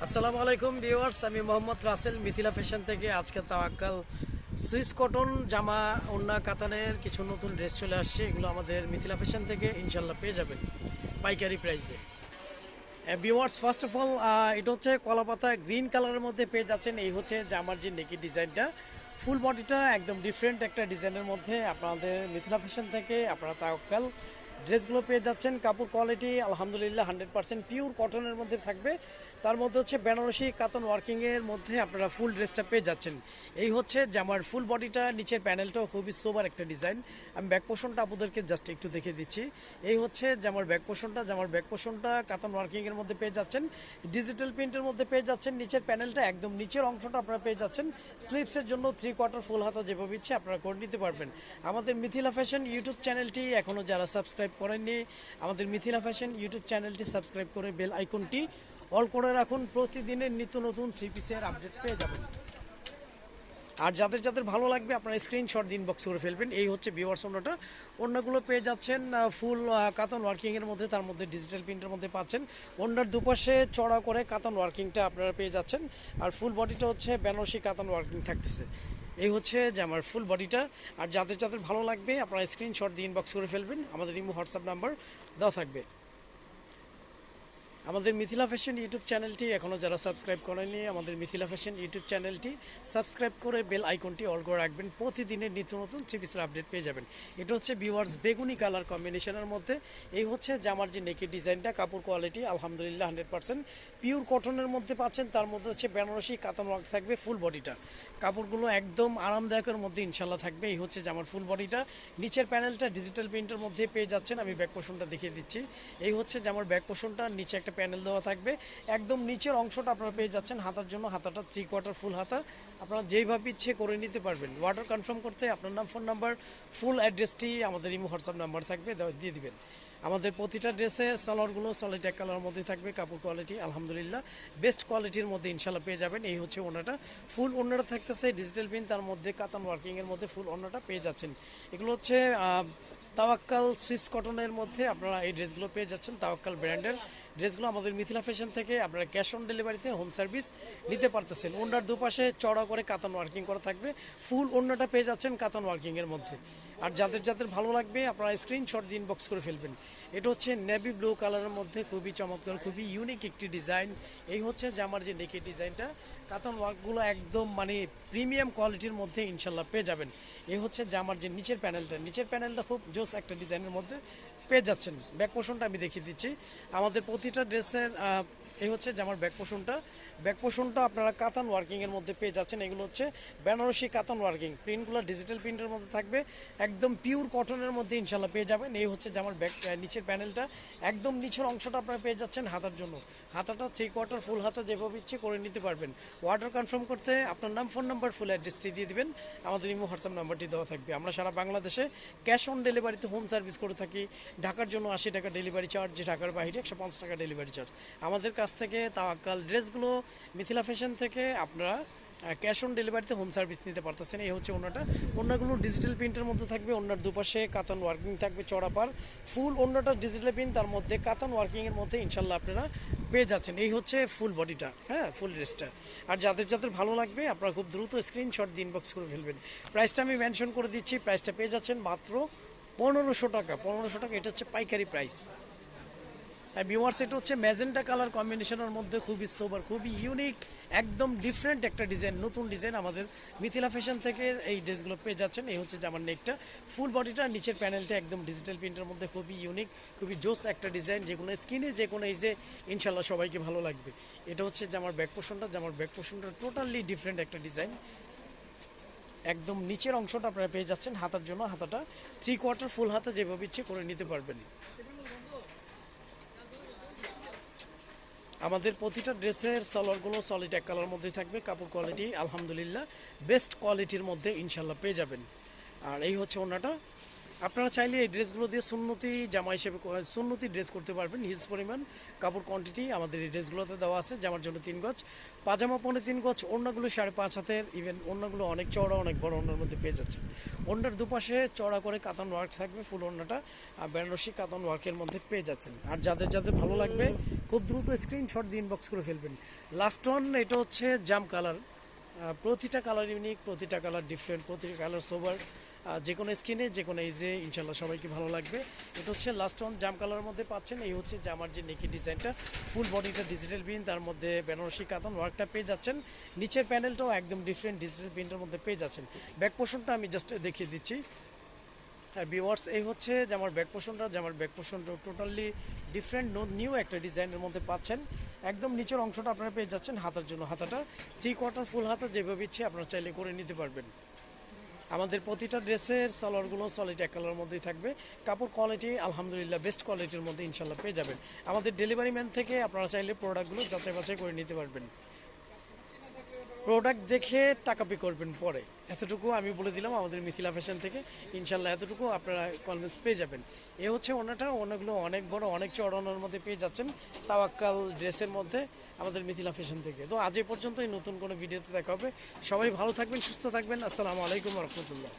আসসালামু আলাইকুম ভিউয়ার্স, আমি মোহাম্মদ রাসেল মিথিলা ফ্যাশন থেকে। আজকে তাওয়াক্কাল সুইস কটন জামা ওড়না কাতানের কিছু নতুন ড্রেস চলে আসছে। এগুলো আমাদের মিথিলা ফ্যাশন থেকে ইনশাল্লাহ পেয়ে যাবেন পাইকারি প্রাইসে। ভিউয়ার্স, ফার্স্ট অফ অল এটা হচ্ছে কলাপাতা গ্রিন কালারের মধ্যে পেয়ে যাচ্ছেন। এই হচ্ছে জামার যে নেকি ডিজাইনটা, ফুল বডিটা একদম ডিফারেন্ট একটা ডিজাইনের মধ্যে আপনাদের মিথিলা ফ্যাশন থেকে আপনারা তাওয়াক্কাল ড্রেসগুলো পেয়ে যাচ্ছেন। কাপড় কোয়ালিটি আলহামদুলিল্লাহ 100% পিওর কটনের মধ্যে থাকবে। তার মধ্যে হচ্ছে বেনারসি কাতান ওয়ার্কিংয়ের মধ্যে আপনারা ফুল ড্রেসটা পেয়ে যাচ্ছেন। এই হচ্ছে জামার ফুল বডিটা, নিচের প্যানেলটাও খুবই সোবার একটা ডিজাইন। আমি ব্যাক পোর্শনটা আপনাদেরকে জাস্ট একটু দেখিয়ে দিচ্ছি। এই হচ্ছে জামার ব্যাক পোর্শনটা কাতান ওয়ার্কিংয়ের মধ্যে পেয়ে যাচ্ছেন, ডিজিটাল প্রিন্টের মধ্যে পেয়ে যাচ্ছেন। নিচের প্যানেলটা একদম নিচের অংশটা আপনারা পেয়ে যাচ্ছেন। স্লিপসের জন্য 3/4 ফুল হাতা যেভাবে ইচ্ছে আপনারা করে নিতে পারবেন। আমাদের মিথিলা ফ্যাশন ইউটিউব চ্যানেলটি এখনও যারা সাবস্ক্রাইব করেননি, আমাদের মিথিলা ফ্যাশন ইউটিউব চ্যানেলটি সাবস্ক্রাইব করে বেল আইকনটি অল করে রাখুন। প্রতিদিনের নিত্য নতুন থ্রি পিসের আপডেট পেয়ে যাবেন। আর যাদের যাদের ভালো লাগবে আপনারা স্ক্রিনশট দিন বক্স করে ফেলবেন। এই হচ্ছে ভিউয়ার্স ওড়নাটা। ওড়নাগুলো পেয়ে যাচ্ছেন ফুল কাতান ওয়ার্কিংয়ের মধ্যে, তার মধ্যে ডিজিটাল প্রিন্টের মধ্যে পাচ্ছেন। ওড়নার দুপাশে চড়া করে কাতান ওয়ার্কিংটা আপনারা পেয়ে যাচ্ছেন। আর ফুল বডিটা হচ্ছে বেনারসি কাতান ওয়ার্কিং থাকতেছে। এই হচ্ছে যে আমার ফুল বডিটা। আর যাদের যাদের ভালো লাগবে আপনারা স্ক্রিনশট দিয়ে ইনবক্স করে ফেলবেন। আমাদের ইমো হোয়াটসঅ্যাপ নাম্বার দেওয়া থাকবে। আমাদের মিথিলা ফ্যাশন ইউটিউব চ্যানেলটি এখনও যারা সাবস্ক্রাইব করেনি, আমাদের মিথিলা ফ্যাশন ইউটিউব চ্যানেলটি সাবস্ক্রাইব করে বেল আইকনটি অল করে রাখবেন। প্রতিদিনের নিত্য নতুন থ্রি পিসের আপডেট পেয়ে যাবেন। এটা হচ্ছে ভিউয়ার্স বেগুনি কালার কম্বিনেশনের মধ্যে। এই হচ্ছে জামার যে নেকের ডিজাইনটা, কাপড় কোয়ালিটি আলহামদুলিল্লাহ 100% পিওর কটনের মধ্যে পাচ্ছেন। তার মধ্যে হচ্ছে বেনারসি কাতান ওয়ার্ক থাকবে ফুল বডিটা। কাপড়গুলো একদম আরামদায়কের মধ্যে ইনশাল্লাহ থাকবে। এই হচ্ছে জামার ফুল বডিটা। নিচের প্যানেলটা ডিজিটাল প্রিন্টের মধ্যে পেয়ে যাচ্ছেন। আমি ব্যাক পোর্শনটা দেখিয়ে দিচ্ছি। এই হচ্ছে জামার ব্যাক পোর্শনটা, নিচে একটা প্যানেল দেওয়া থাকবে। একদম নিচের অংশটা আপনারা পেয়ে যাচ্ছেন হাতার জন্য। হাতাটা 3/4 ফুল হাতা, আপনারা যেইভাবে ইচ্ছে করে নিতে পারবেন। অর্ডার কনফার্ম করতে আপনার নাম, ফোন নাম্বার, ফুল অ্যাড্রেসটি আমাদের ইমো হোয়াটসঅ্যাপ নাম্বার থাকবে, দিয়ে দিবেন। আমাদের প্রতিটা ড্রেসের সালোয়ারগুলো সলিড এক কালার মধ্যে থাকবে। কাপড় কোয়ালিটি আলহামদুলিল্লাহ বেস্ট কোয়ালিটির মধ্যে ইনশাল্লাহ পেয়ে যাবেন। এই হচ্ছে ওড়নাটা, ফুল ওড়নাটা থাকতেছে ডিজিটাল প্রিন্ট, তার মধ্যে কাতান ওয়ার্কিংয়ের মধ্যে ফুল ওড়নাটা পেয়ে যাচ্ছেন। এগুলো হচ্ছে তাওয়াক্কাল সুইস কটনের মধ্যে আপনারা এই ড্রেসগুলো পেয়ে যাচ্ছেন। তাওয়াক্কাল ব্র্যান্ডের ড্রেসগুলো আমাদের মিথিলা ফ্যাশন থেকে আপনারা ক্যাশ অন ডেলিভারিতে হোম সার্ভিস নিতে পারতেছেন। ওড়নার দুপাশে চড়া করে কাতান ওয়ার্কিং করা থাকবে। ফুল ওড়নাটা পেয়ে যাচ্ছেন কাতান ওয়ার্কিংয়ের মধ্যে। আর যাদের যাদের ভালো লাগবে আপনারা স্ক্রিনশট দিয়ে ইনবক্স করে ফেলবেন। এটা হচ্ছে নেভি ব্লু কালারের মধ্যে খুবই চমৎকার, খুবই ইউনিক একটি ডিজাইন। এই হচ্ছে জামার যে নেকের ডিজাইনটা, কাতান ওয়ার্কগুলো একদম মানে প্রিমিয়াম কোয়ালিটির মধ্যে ইনশাল্লাহ পেয়ে যাবেন। এই হচ্ছে জামার যে নিচের প্যানেলটা খুব জোস একটা ডিজাইনের মধ্যে পেয়ে যাচ্ছেন। ব্যাক পোর্শনটা আমি দেখিয়ে দিচ্ছি। আমাদের প্রতিটা ড্রেসের এই হচ্ছে জামার ব্যাক পোর্শনটা আপনারা কাতান ওয়ার্কিংয়ের মধ্যে পেয়ে যাচ্ছেন। এগুলো হচ্ছে বেনারসি কাতান ওয়ার্কিং, প্রিন্টগুলো ডিজিটাল প্রিন্টের মধ্যে থাকবে। একদম পিওর কটনের মধ্যে ইনশাল্লাহ পেয়ে যাবেন। এই হচ্ছে জামার নিচের প্যানেলটা, একদম নিচের অংশটা আপনারা পেয়ে যাচ্ছেন হাতার জন্য। হাতাটা 3/4 ফুল হাতা যেভাবে ইচ্ছে করে নিতে পারবেন। অর্ডার কনফার্ম করতে আপনার নাম, ফোন নাম্বার, ফুল অ্যাড্রেসটি দিয়ে দিবেন। আমাদের ইমো হোয়াটসঅ্যাপ নাম্বারটি দেওয়া থাকবে। আমরা সারা বাংলাদেশে ক্যাশ অন ডেলিভারিতে হোম সার্ভিস করে থাকি। ঢাকার জন্য 80 টাকা ডেলিভারি চার্জ, ঢাকার বাইরে 150 টাকা ডেলিভারি চার্জ। আমাদের কাছ থেকে তাওয়াক্কাল ড্রেসগুলো মিথিলা ফ্যাশন থেকে আপনারা ক্যাশ অন ডেলিভারিতে হোম সার্ভিস নিতে পারতেছেন। এই হচ্ছে ওড়নাগুলো ডিজিটাল প্রিন্টের মধ্যে থাকবে। ওড়নার দুপাশে কাতান ওয়ার্কিং থাকবে চড়াপার। ফুল ওড়নাটা ডিজিটাল প্রিন্ট, তার মধ্যে কাতান ওয়ার্কিংয়ের মধ্যে ইনশাল্লাহ আপনারা পেয়ে যাচ্ছেন। এই হচ্ছে ফুল বডিটা, হ্যাঁ ফুল ড্রেসটা। আর যাদের যাদের ভালো লাগবে আপনারা খুব দ্রুত স্ক্রিনশট দিয়ে ইনবক্স করে ফেলবেন। প্রাইসটা আমি মেনশন করে দিচ্ছি। প্রাইসটা পেয়ে যাচ্ছেন মাত্র 1500 টাকা। 1500 টাকা, এটা হচ্ছে পাইকারি প্রাইস। আর ভিউয়ার্স, এটা হচ্ছে ম্যাজেন্টা কালার কম্বিনেশনের মধ্যে খুবই সোবার, খুবই ইউনিক, একদম ডিফারেন্ট একটা ডিজাইন, নতুন ডিজাইন। আমাদের মিথিলা ফ্যাশন থেকে এই ড্রেসগুলো পেয়ে যাচ্ছেন। এই হচ্ছে জামার নেকটা, ফুল বডিটা, নিচের প্যানেলটা একদম ডিজিটাল প্রিন্টের মধ্যে খুবই ইউনিক, খুবই জোস একটা ডিজাইন, যেগুলো স্কিনে যে কোনো এই যে ইনশাল্লাহ সবাইকে ভালো লাগবে। এটা হচ্ছে জামার ব্যাক পোর্শনটা টোটালি ডিফারেন্ট একটা ডিজাইন। একদম নিচের অংশটা আপনারা পেয়ে যাচ্ছেন হাতার জন্য। হাতাটা 3/4 ফুল হাতা যেভাবে ইচ্ছে করে নিতে পারবেন। আমাদের প্রতিটা ড্রেসের সালোয়ারগুলো সলিড এক কালার মধ্যে থাকবে। কাপড় কোয়ালিটি আলহামদুলিল্লাহ বেস্ট কোয়ালিটির মধ্যে ইনশাল্লাহ পেয়ে যাবেন। আর এই হচ্ছে ওড়নাটা। আপনারা চাইলে এই ড্রেসগুলো দিয়ে সুন্নতি জামা হিসেবে সুন্নতি ড্রেস করতে পারবেন। হিউজ পরিমাণ কাপড় কোয়ান্টিটি আমাদের এই ড্রেসগুলোতে দেওয়া আছে। জামার জন্য 3 গজ, পাজামা 3.5 গজ, ওড়নাগুলো 5.5 হাতের, ইভেন ওড়নাগুলো অনেক চওড়া, অনেক বড় ওড়নার মধ্যে পেয়ে যাচ্ছেন। ওড়নার দুপাশে চওড়া করে কাতান ওয়ার্ক থাকবে, ফুল ওড়নাটা বেনারসি কাতান ওয়ার্কের মধ্যে পেয়ে যাচ্ছেন। আর যাদের যাদের ভালো লাগবে খুব দ্রুত স্ক্রিনশট দিয়ে ইনবক্স করে ফেলবেন। লাস্ট ওয়ান, এটা হচ্ছে জাম কালার। প্রতিটা কালার ইউনিক, প্রতিটা কালার ডিফারেন্ট, প্রতিটা কালার সোবার। যে কোনো স্কিনে, যে কোনো এজে ইনশাল্লাহ সবাইকে ভালো লাগবে। এটা হচ্ছে লাস্ট ওয়ান, জাম কালারের মধ্যে পাচ্ছেন। এই হচ্ছে জামার যে নেকি ডিজাইনটা, ফুল বডিটা ডিজিটাল প্রিন্ট, তার মধ্যে বেনারসি কাতান ওয়ার্কটা পেয়ে যাচ্ছেন। নিচের প্যানেলটাও একদম ডিফারেন্ট ডিজিটাল প্রিন্টের মধ্যে পেয়ে যাচ্ছেন। ব্যাক পোর্শনটা আমি জাস্ট দেখিয়ে দিচ্ছি। হ্যাঁ ভিউয়ার্স, এই হচ্ছে জামার ব্যাক পোর্শনটা। জামার ব্যাক পোর্শনটা টোটালি ডিফারেন্ট নিউ একটা ডিজাইনের মধ্যে পাচ্ছেন। একদম নিচের অংশটা আপনারা পেয়ে যাচ্ছেন হাতার জন্য। হাতাটা 3/4 ফুল হাতা, যেভাবে ইচ্ছে আপনারা চাইলে করে নিতে পারবেন। আমাদের প্রতিটা ড্রেসের সালোয়ারগুলো সলিড এক কালারের মধ্যেই থাকবে। কাপড় কোয়ালিটি আলহামদুলিল্লাহ বেস্ট কোয়ালিটির মধ্যে ইনশাল্লাহ পেয়ে যাবেন। আমাদের ডেলিভারি ম্যান থেকে আপনারা চাইলে প্রোডাক্টগুলো যাচাই বাছাই করে নিতে পারবেন। প্রোডাক্ট দেখে টাকা পে করবেন পরে, এতটুকু আমি বলে দিলাম আমাদের মিথিলা ফ্যাশন থেকে। ইনশাল্লাহ এতটুকু আপনারা কনভিন্স পেয়ে যাবেন। এ হচ্ছে ওনাগুলো অনেক বড়, অনেক চড়ানোর মধ্যে পেয়ে যাচ্ছেন তাওয়াক্কাল ড্রেসের মধ্যে আমাদের মিথিলা ফ্যাশন থেকে। তো আজ এই পর্যন্তই, নতুন কোনো ভিডিওতে দেখা হবে। সবাই ভালো থাকবেন, সুস্থ থাকবেন। আসসালামু আলাইকুম রহমতুল্লাহ।